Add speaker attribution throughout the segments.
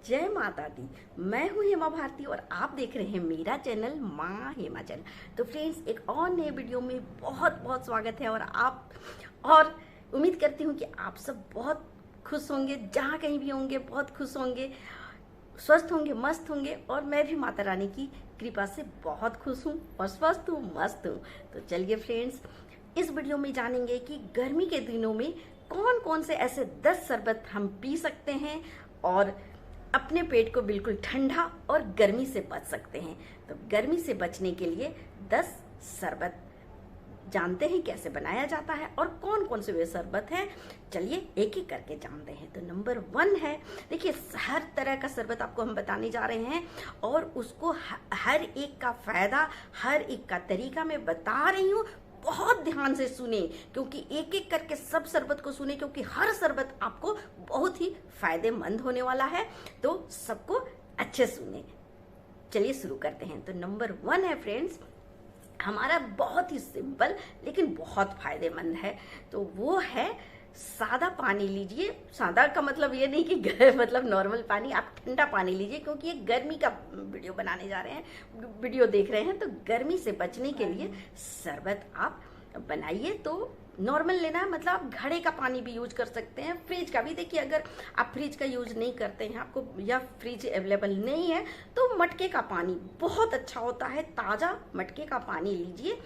Speaker 1: जय माता दी। मैं हूँ हेमा भारती और आप देख रहे हैं मेरा चैनल माँ हेमा चैनल। तो फ्रेंड्स, एक और नए वीडियो में बहुत बहुत स्वागत है और उम्मीद करती हूँ कि आप सब बहुत खुश होंगे, जहाँ कहीं भी होंगे बहुत खुश होंगे, स्वस्थ होंगे, मस्त होंगे। और मैं भी माता रानी की कृपा से बहुत खुश हूँ और स्वस्थ हूँ, मस्त हूँ। तो चलिए फ्रेंड्स, इस वीडियो में जानेंगे कि गर्मी के दिनों में कौन कौन से ऐसे 10 शरबत हम पी सकते हैं और अपने पेट को बिल्कुल ठंडा और गर्मी से बच सकते हैं। तो गर्मी से बचने के लिए 10 शरबत जानते हैं कैसे बनाया जाता है और कौन कौन से वे शरबत हैं। चलिए एक एक करके जानते हैं। तो नंबर 1 है, देखिए हर तरह का शरबत आपको हम बताने जा रहे हैं और उसको हर एक का फायदा, हर एक का तरीका मैं बता रही हूँ। बहुत ध्यान से सुने, क्योंकि एक एक करके सब शरबत को सुने, क्योंकि हर शरबत आपको बहुत ही फायदेमंद होने वाला है। तो सबको अच्छे सुने। चलिए शुरू करते हैं। तो नंबर 1 है फ्रेंड्स, हमारा बहुत ही सिंपल लेकिन बहुत फायदेमंद है। तो वो है सादा पानी लीजिए। सादा का मतलब ये नहीं कि मतलब नॉर्मल पानी, आप ठंडा पानी लीजिए, क्योंकि ये गर्मी का वीडियो बनाने जा रहे हैं, वीडियो देख रहे हैं। तो गर्मी से बचने के लिए शरबत आप बनाइए तो नॉर्मल लेना है, मतलब आप घड़े का पानी भी यूज कर सकते हैं, फ्रिज का भी। देखिए अगर आप फ्रिज का यूज नहीं करते हैं, आपको या फ्रिज अवेलेबल नहीं है, तो मटके का पानी बहुत अच्छा होता है। ताज़ा मटके का पानी लीजिए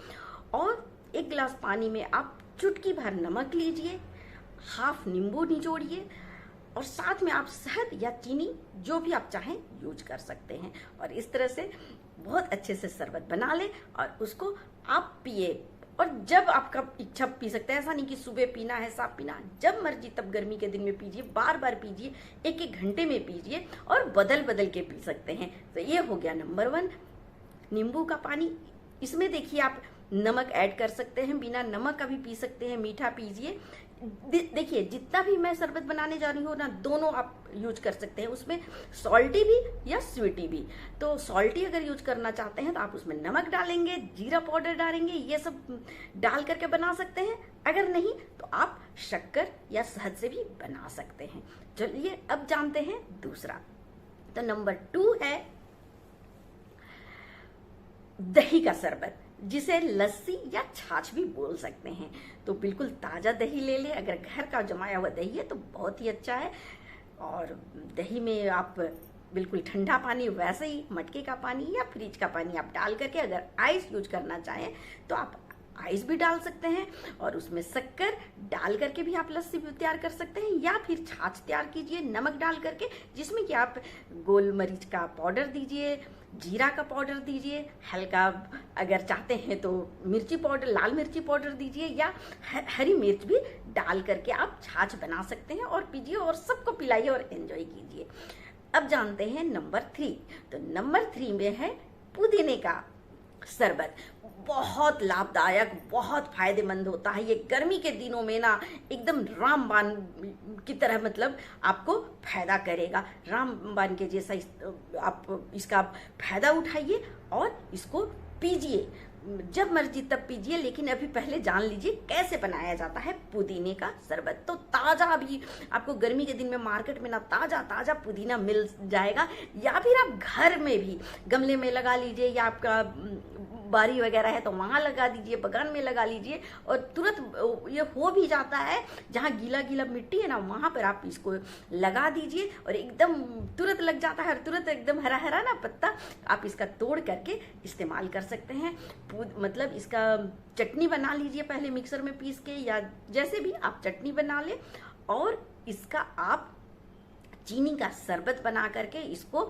Speaker 1: और 1 गिलास पानी में आप चुटकी भर नमक लीजिए, हाफ नींबू निचोड़िए और साथ में आप शहद या चीनी जो भी आप चाहें यूज कर सकते हैं। और इस तरह से बहुत अच्छे से शरबत बना लें और उसको आप पिए। और जब आपका इच्छा पी सकते हैं, ऐसा नहीं कि सुबह पीना है, साफ पीना, जब मर्जी तब गर्मी के दिन में पीजिए, बार बार पीजिए, 1-1 घंटे में पीजिए और बदल बदल के पी सकते हैं। तो ये हो गया नंबर 1, नींबू का पानी। इसमें देखिए आप नमक ऐड कर सकते हैं, बिना नमक का भी पी सकते हैं, मीठा पीजिए। देखिए जितना भी मैं शरबत बनाने जा रही हूँ ना, दोनों आप यूज कर सकते हैं, उसमें सॉल्टी भी या स्वीटी भी। तो सॉल्टी अगर यूज करना चाहते हैं तो आप उसमें नमक डालेंगे, जीरा पाउडर डालेंगे, ये सब डाल करके बना सकते हैं। अगर नहीं तो आप शक्कर या शहद से भी बना सकते हैं। चलिए अब जानते हैं दूसरा। तो नंबर 2 है दही का शरबत, जिसे लस्सी या छाछ भी बोल सकते हैं। तो बिल्कुल ताज़ा दही ले लें, अगर घर का जमाया हुआ दही है तो बहुत ही अच्छा है। और दही में आप बिल्कुल ठंडा पानी, वैसे ही मटके का पानी या फ्रिज का पानी आप डाल करके, अगर आइस यूज करना चाहें तो आप आइस भी डाल सकते हैं और उसमें शक्कर डाल करके भी आप लस्सी भी तैयार कर सकते हैं, या फिर छाछ तैयार कीजिए नमक डाल करके, जिसमें कि आप गोल मरीच का पाउडर दीजिए, जीरा का पाउडर दीजिए, हल्का अगर चाहते हैं तो मिर्ची पाउडर, लाल मिर्ची पाउडर दीजिए, या हरी मिर्च भी डाल करके आप छाछ बना सकते हैं और पीजिए और सबको पिलाइए और एंजॉय कीजिए। अब जानते हैं नंबर 3। तो नंबर 3 में है पुदीने का शरबत। बहुत लाभदायक, बहुत फायदेमंद होता है। ये गर्मी के दिनों में ना एकदम रामबाण की तरह, मतलब आपको फायदा करेगा, रामबाण के जैसा। आप इसका फायदा उठाइए और इसको पीजिए, जब मर्जी तब पीजिए। लेकिन अभी पहले जान लीजिए कैसे बनाया जाता है पुदीने का शरबत। तो ताज़ा अभी आपको गर्मी के दिन में मार्केट में ना ताज़ा ताज़ा पुदीना मिल जाएगा, या फिर आप घर में भी गमले में लगा लीजिए, या आपका बारी वगैरह है तो वहाँ लगा दीजिए, बगान में लगा लीजिए और तुरंत ये हो भी जाता है। जहाँ गीला गीला मिट्टी है ना, वहाँ पर आप इसको लगा दीजिए और एकदम तुरंत लग जाता है और तुरंत एकदम हरा हरा ना पत्ता आप इसका तोड़ करके इस्तेमाल कर सकते हैं। मतलब इसका चटनी बना लीजिए पहले मिक्सर में पीस के, या जैसे भी आप चटनी बना लें और इसका आप चीनी का शरबत बना करके इसको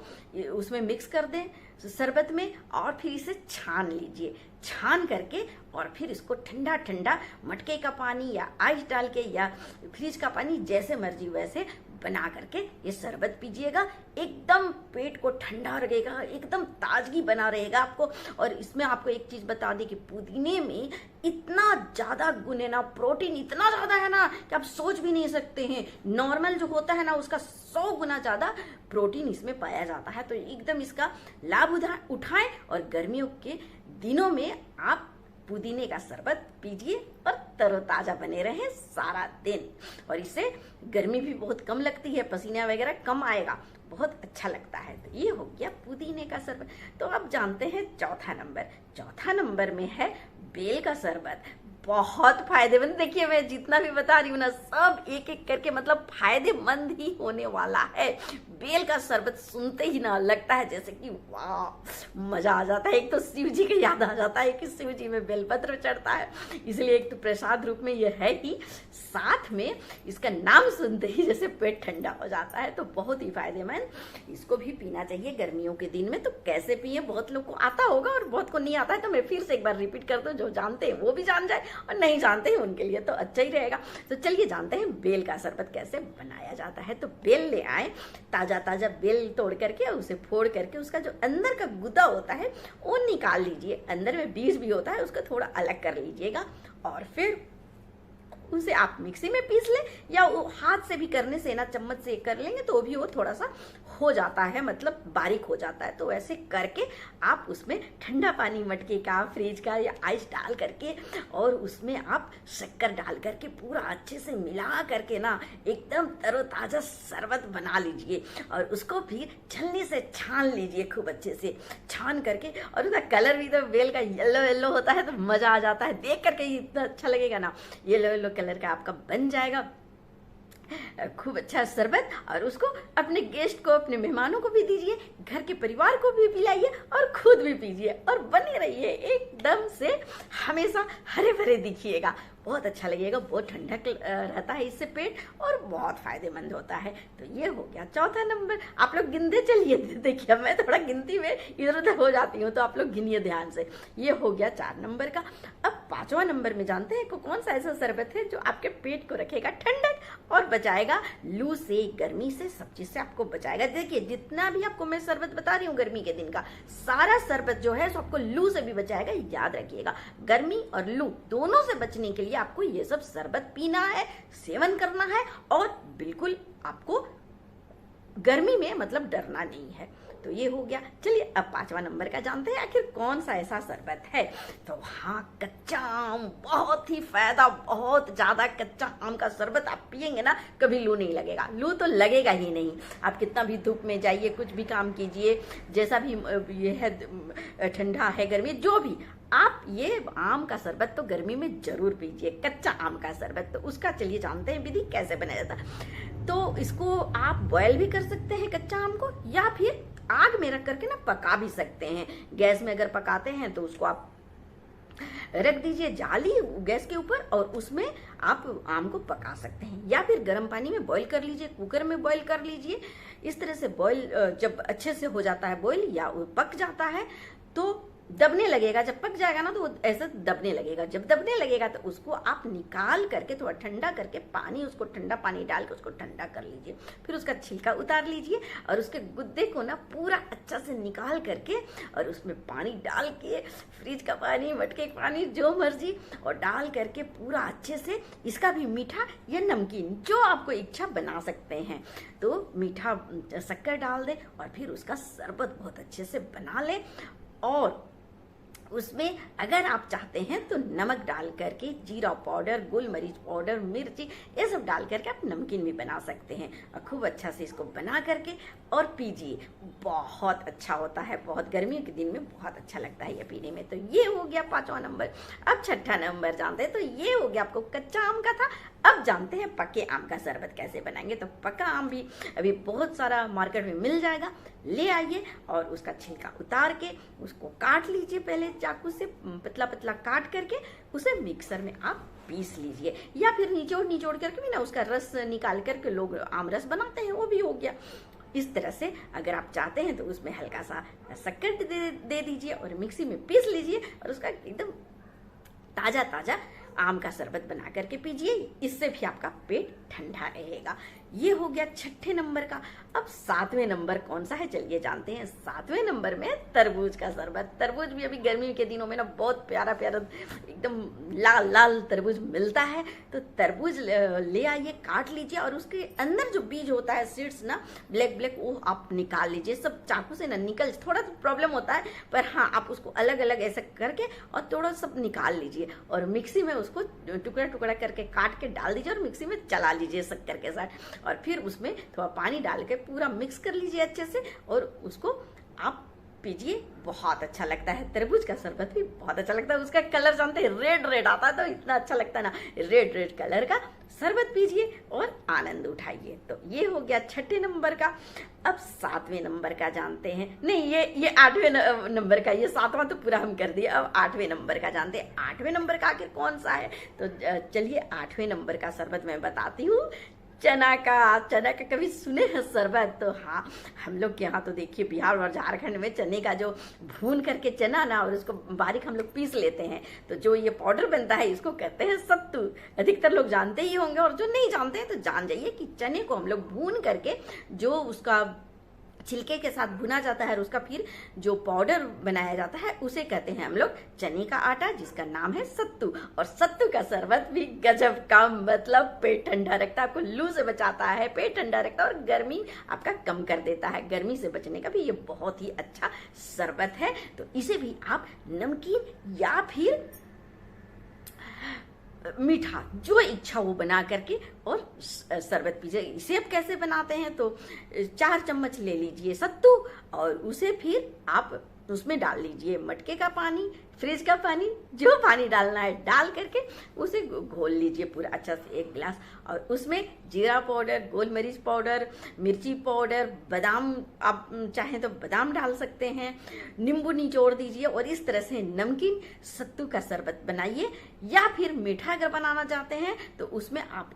Speaker 1: उसमें मिक्स कर दें शरबत में, और फिर इसे छान लीजिए। छान करके और फिर इसको ठंडा ठंडा मटके का पानी या आइस डाल के या फ्रिज का पानी, जैसे मर्जी वैसे बना करके ये शरबत पीजिएगा। एकदम पेट को ठंडा रहेगा, एकदम ताजगी बना रहेगा आपको। और इसमें आपको एक चीज बता दें कि पुदीने में इतना ज्यादा गुण है ना, प्रोटीन इतना ज्यादा है ना कि आप सोच भी नहीं सकते हैं। नॉर्मल जो होता है ना उसका 100 गुना ज्यादा प्रोटीन इसमें पाया जाता है। तो एकदम इसका लाभ उठाएं और गर्मियों के दिनों में आप पुदीने का शरबत पीजिए और तरोताजा बने रहे सारा दिन। और इससे गर्मी भी बहुत कम लगती है, पसीना वगैरह कम आएगा, बहुत अच्छा लगता है। तो ये हो गया पुदीने का शरबत। तो अब जानते हैं चौथा नंबर। चौथा नंबर में है बेल का शरबत। बहुत फायदेमंद, देखिए मैं जितना भी बता रही हूँ ना, सब एक एक करके मतलब फायदेमंद ही होने वाला है। बेल का शरबत सुनते ही ना लगता है जैसे कि वाह, मजा आ जाता है। एक तो शिव जी की याद आ जाता है कि शिव जी में बेलपत्र चढ़ता है, इसलिए एक तो प्रसाद रूप में ये है ही, साथ में इसका नाम सुनते ही जैसे पेट ठंडा हो जाता है। तो बहुत ही फायदेमंद, इसको भी पीना चाहिए गर्मियों के दिन में। तो कैसे पिए, बहुत लोग को आता होगा और बहुत को नहीं आता है, तो मैं फिर से एक बार रिपीट कर दूं, जो जानते हैं वो भी जान जाए और नहीं जानते हैं उनके लिए तो अच्छा ही रहेगा। तो चलिए जानते हैं बेल का शरबत कैसे बनाया जाता है। तो बेल ले आए, ताजा ताजा बेल तोड़ करके उसे फोड़ करके उसका जो अंदर का गुदा होता है वो निकाल लीजिए। अंदर में बीज भी होता है, उसको थोड़ा अलग कर लीजिएगा और फिर उसे आप मिक्सी में पीस लें, या वो हाथ से भी करने से ना, चम्मच से कर लेंगे तो भी वो थोड़ा सा हो जाता है, मतलब बारीक हो जाता है। तो ऐसे करके आप उसमें ठंडा पानी मटके का, फ्रिज का या आइस डाल करके और उसमें आप शक्कर डाल करके पूरा अच्छे से मिला करके ना एकदम तरोताजा शरबत बना लीजिए। और उसको भी छलनी से छान लीजिए, खूब अच्छे से छान करके। और उसका कलर भी तो बेल का येलो येलो होता है, तो मजा आ जाता है देख करके ही, इतना अच्छा लगेगा ना। येलो येलो कलर का आपका बन जाएगा खूब अच्छा शरबत। और उसको अपने गेस्ट को, अपने मेहमानों को भी दीजिए, घर के परिवार को भी पिलाइए और खुद भी पीजिए और बने रहिए एकदम से हमेशा हरे भरे दिखिएगा। बहुत अच्छा लगेगा, बहुत ठंडक रहता है इससे पेट और बहुत फायदेमंद होता है। तो ये हो गया चौथा नंबर। आप लोग गिनते चलिए, देखिए मैं थोड़ा गिनती में इधर उधर हो जाती हूँ, तो आप लोग गिनिए ध्यान से। ये हो गया 4 नंबर का। अब 5वां नंबर में जानते हैं कौन सा ऐसा शरबत है जो आपके पेट को रखेगा ठंडक और बचाएगा लू से, गर्मी से, सब चीज से आपको बचाएगा। देखिए जितना भी आपको मैं शरबत बता रही हूँ गर्मी के दिन का, सारा शरबत जो है सो आपको लू से भी बचाएगा, याद रखिएगा। गर्मी और लू दोनों से बचने के लिए आपको ये सब शरबत पीना है, सेवन करना है और बिल्कुल आपको गर्मी में मतलब डरना नहीं है। तो ये हो गया। चलिए अब 5वां नंबर का जानते हैं आखिर कौन सा ऐसा शरबत है। तो हाँ, कच्चा आम, बहुत ही फायदा, बहुत ज्यादा। कच्चा आम का शरबत आप पियेंगे ना, कभी लू नहीं लगेगा, लू तो लगेगा ही नहीं। आप कितना भी धूप में जाइए, कुछ भी काम कीजिए, जैसा भी ये है, ठंडा है, गर्मी, जो भी, आप ये आम का शरबत तो गर्मी में जरूर पीजिए, कच्चा आम का शरबत। तो उसका चलिए जानते हैं विधि कैसे बनाया जाता है। तो इसको आप बॉयल भी कर सकते हैं कच्चा आम को, या फिर आग में रख करके ना पका भी सकते हैं। गैस में अगर पकाते हैं तो उसको आप रख दीजिए जाली गैस के ऊपर और उसमें आप आम को पका सकते हैं, या फिर गर्म पानी में बॉईल कर लीजिए, कुकर में बॉईल कर लीजिए। इस तरह से बॉईल जब अच्छे से हो जाता है बॉईल या पक जाता है तो दबने लगेगा। जब पक जाएगा ना तो वो ऐसे दबने लगेगा। जब दबने लगेगा तो उसको आप निकाल करके थोड़ा ठंडा करके पानी, उसको ठंडा पानी डाल के उसको ठंडा कर लीजिए। फिर उसका छिलका उतार लीजिए और उसके गुद्दे को ना पूरा अच्छा से निकाल करके और उसमें पानी डाल के, फ्रिज का पानी, मटके का पानी, जो मर्जी, और डाल करके पूरा अच्छे से इसका भी मीठा या नमकीन जो आपको इच्छा बना सकते हैं। तो मीठा शक्कर डाल दें और फिर उसका शरबत बहुत अच्छे से बना लें। और उसमें अगर आप चाहते हैं तो नमक डाल करके, जीरा पाउडर, गोल मरीच पाउडर, मिर्ची, ये सब डाल करके आप नमकीन भी बना सकते हैं। और खूब अच्छा से इसको बना करके और पीजिए, बहुत अच्छा होता है। बहुत गर्मियों के दिन में बहुत अच्छा लगता है ये पीने में। तो ये हो गया 5वां नंबर। अब 6ठा नंबर जानते हैं। तो ये हो गया आपको कच्चा आम का था। अब जानते हैं पके आम का शरबत कैसे बनाएंगे। तो पका आम भी अभी बहुत सारा मार्केट में मिल जाएगा, ले आइए और उसका छिलका उतार के उसको काट लीजिए, पहले चाकू से पतला पतला काट करके उसे मिक्सर में आप पीस लीजिए, या फिर निचोड़ करके भी ना उसका रस निकाल करके लोग आम रस बनाते हैं, वो भी हो गया। इस तरह से अगर आप चाहते हैं तो उसमें हल्का सा शक्कर दे दीजिए और मिक्सी में पीस लीजिए और उसका एकदम ताजा ताजा आम का शरबत बना करके पीजिए। इससे भी आपका पेट ठंडा रहेगा। ये हो गया 6ठे नंबर का। अब 7वें नंबर कौन सा है, चलिए जानते हैं। 7वें नंबर में तरबूज का शरबत। तरबूज भी अभी गर्मी के दिनों में ना बहुत प्यारा प्यारा एकदम लाल लाल तरबूज मिलता है। तो तरबूज ले आइए, काट लीजिए और उसके अंदर जो बीज होता है, सीड्स ना ब्लैक ब्लैक, वो आप निकाल लीजिए। सब चाकू से ना निकल, थोड़ा तो प्रॉब्लम होता है, पर हाँ आप उसको अलग अलग ऐसे करके और थोड़ा सब निकाल लीजिए और मिक्सी में उसको टुकड़ा टुकड़ा करके काट के डाल दीजिए और मिक्सी में चला लीजिए शक्कर के साथ। और फिर उसमें थोड़ा पानी डाल के पूरा मिक्स कर लीजिए अच्छे से और उसको आप पीजिए। बहुत अच्छा लगता है। तरबूज का शरबत भी बहुत अच्छा लगता है। उसका कलर जानते हैं, रेड रेड आता है, तो इतना अच्छा लगता है ना। रेड रेड कलर का शरबत पीजिए और आनंद उठाइए। तो ये हो गया 6ठे नंबर का। अब 7वें नंबर का जानते हैं। नहीं, ये 8वें नंबर का, ये 7वां तो पूरा हम कर दिए। अब 8वें नंबर का जानते हैं। 8वें नंबर का आखिर कौन सा है, तो चलिए 8वें नंबर का शरबत मैं बताती हूँ। चना का कभी सुने हैं शरबत? तो हाँ, हम लोग के यहाँ तो देखिए बिहार और झारखंड में चने का जो भून करके चना ना और उसको बारीक हम लोग पीस लेते हैं, तो जो ये पाउडर बनता है इसको कहते हैं सत्तू। अधिकतर लोग जानते ही होंगे और जो नहीं जानते हैं तो जान जाइए कि चने को हम लोग भून करके जो उसका छिलके के साथ भुना जाता है और उसका फिर जो पाउडर बनाया जाता है उसे कहते हैं हम लोग चने का आटा, जिसका नाम है सत्तू। और सत्तू का शरबत भी गजब का, मतलब पेट ठंडा रखता है, आपको लू से बचाता है, पेट ठंडा रखता है और गर्मी आपका कम कर देता है। गर्मी से बचने का भी ये बहुत ही अच्छा शरबत है। तो इसे भी आप नमकीन या फिर मीठा, जो इच्छा वो बना करके और शरबत पीजिए। इसे आप कैसे बनाते हैं, तो 4 चम्मच ले लीजिए सत्तू और उसे फिर आप उसमें डाल लीजिए मटके का पानी, फ्रिज का पानी, जो पानी डालना है डाल करके उसे घोल लीजिए पूरा अच्छा से 1 गिलास। और उसमें जीरा पाउडर, गोल मिर्च पाउडर, मिर्ची पाउडर, बादाम आप चाहें तो बादाम डाल सकते हैं, नींबू निचोड़ दीजिए और इस तरह से नमकीन सत्तू का शरबत बनाइए। या फिर मीठा अगर बनाना चाहते हैं तो उसमें आप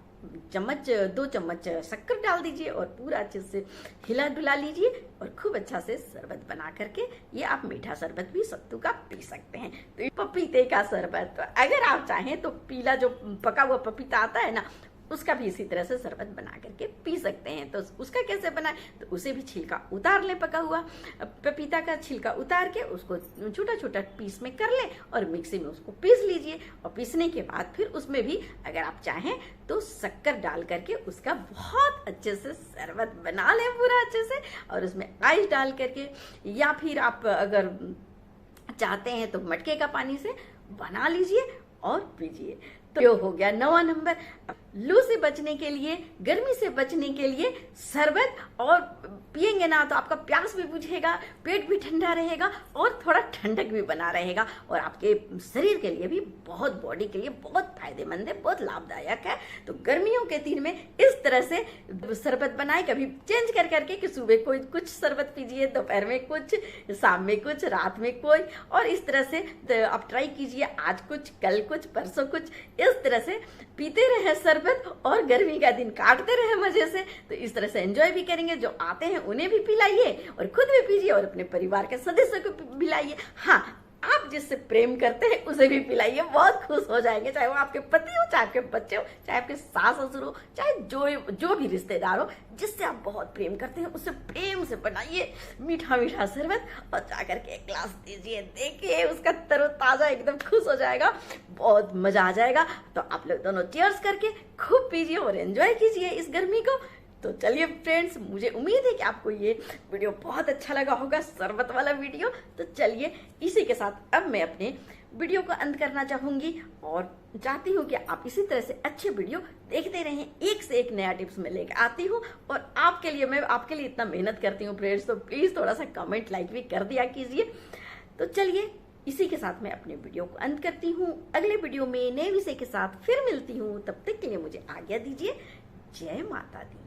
Speaker 1: 2 चम्मच शक्कर डाल दीजिए और पूरा अच्छे से हिला डुला लीजिए और खूब अच्छा से शरबत बना करके ये आप मीठा शरबत भी सत्तू का पी सकते हैं। तो पपीते का शरबत, तो अगर आप चाहें तो पीला जो पका हुआ पपीता आता है ना, उसका भी इसी तरह से शरबत बना करके पी सकते हैं। तो उसका कैसे बनाए, तो उसे भी छिलका उतार ले, पका हुआ पपीता का छिलका उतार के उसको छोटा छोटा पीस में कर ले और मिक्सी में उसको पीस लीजिए। और पीसने के बाद फिर उसमें भी अगर आप चाहें तो शक्कर डाल करके उसका बहुत अच्छे से शरबत बना लें पूरा अच्छे से, और उसमें आइस डाल करके या फिर आप अगर चाहते हैं तो मटके का पानी से बना लीजिए और पीजिए। तो हो गया 9वां नंबर। लू से बचने के लिए, गर्मी से बचने के लिए शरबत और पिएंगे ना तो आपका प्यास भी बुझेगा, पेट भी ठंडा रहेगा और थोड़ा ठंडक भी बना रहेगा और आपके शरीर के लिए भी बहुत, बॉडी के लिए बहुत फायदेमंद है, बहुत लाभदायक है। तो गर्मियों के दिन में इस तरह से शरबत बनाए, कभी चेंज कर करके कि सुबह कोई कुछ शरबत पीजिए, दोपहर में कुछ, शाम में कुछ, रात में कोई, और इस तरह से आप ट्राई कीजिए। आज कुछ, कल कुछ, परसों कुछ, इस तरह से पीते रहे शरबत और गर्मी का दिन काटते रहे मजे से। तो इस तरह से एंजॉय भी करेंगे, जो आते हैं उन्हें भी पिलाइए और खुद भी पीजिए और अपने परिवार के सदस्यों को पिलाइए। हाँ, आप जिससे प्रेम करते हैं उसे भी पिलाइए, बहुत खुश हो जाएंगे। चाहे वो आपके पति हो, चाहे आपके बच्चे हो, चाहे आपके सास ससुर हो, चाहे जो भी रिश्तेदार हो जिससे आप बहुत प्रेम करते हैं, उससे प्रेम से बनाइए मीठा मीठा शरबत और जाकर के 1 गिलास दीजिए। देखिए उसका तरोताजा एकदम खुश हो जाएगा, बहुत मजा आ जाएगा। तो आप लोग दोनों चीयर्स करके खूब पीजिए और एंजॉय कीजिए इस गर्मी को। तो चलिए फ्रेंड्स, मुझे उम्मीद है कि आपको ये वीडियो बहुत अच्छा लगा होगा, शरबत वाला वीडियो। तो चलिए इसी के साथ अब मैं अपने वीडियो को अंत करना चाहूंगी और चाहती हूँ कि आप इसी तरह से अच्छे वीडियो देखते रहें। एक से एक नया टिप्स मैं लेकर आती हूँ और मैं आपके लिए इतना मेहनत करती हूँ फ्रेंड्स, तो प्लीज थोड़ा सा कमेंट, लाइक भी कर दिया कीजिए। तो चलिए इसी के साथ मैं अपने वीडियो को अंत करती हूँ। अगले वीडियो में नए विषय के साथ फिर मिलती हूँ। तब तक के लिए मुझे आज्ञा दीजिए। जय माता दी।